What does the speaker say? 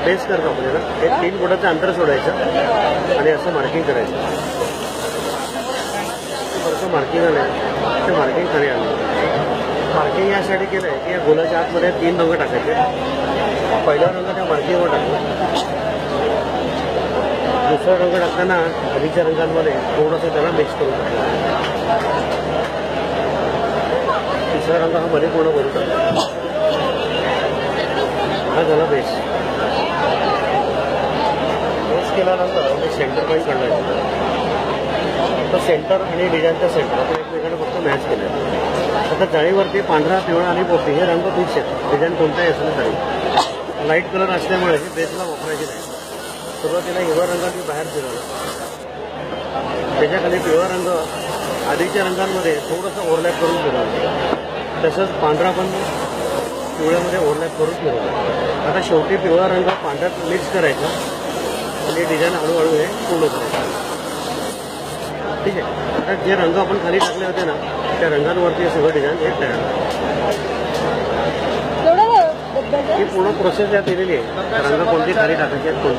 Base करतो आपल्याला हे 3 फुटाचं अंतर सोडायचं आणि असं मार्किंग करायचं. बरं मार्किंग आलं ते मार्किंग खाली आलं. मार्किंग यासाठी केलं आहे की या गोलाच्या आतमध्ये 3 रंग टाकायचे. पहिला रंग त्या मार्किंगवर टाकला. दुसरा रंग टाकताना खालीच्या रंगांमध्ये थोडंसं त्याला मिक्स करून टाकलं. तिसरा रंग हा मध्ये पूर्ण करून टाकला. हा झाला बेस. बेस केल्यानंतर मी सेंटर पॉईंट काढायचं. तर सेंटर आणि डिझाईनच्या सेंटर आपण एकमेकांना फक्त मॅच केलं. आता जाळीवरती पांढरा, पिवळा आणि पोपटी हे रंग फिक्स आहेत. डिझाईन कोणताही असलं तरी लाईट कलर असल्यामुळे हे बेसला वापरायचे नाही. सुरुवातीला हिरवा रंग मी बाहेर फिरवला. त्याच्याखाली पिवळा रंग आधीच्या रंगांमध्ये थोडंसं ओव्हरलॅप करून फिरवलं. तसंच पांढरा पण पिवळ्यामध्ये ओव्हरलॅप करून फिरवलं. आता शेवटी पिवळा रंग पांढऱ्यात मिक्स करायचा आणि डिझाईन हळूहळू हे पूर्ण करायचं. ठीक आहे. आता जे रंग आपण खाली टाकले होते ना त्या रंगांवरती हे सगळं डिझाईन हे तयार ही पूर्ण प्रोसेस यात दिलेली आहे. रंग कोणते खाली टाकायचे आहेत, कोणते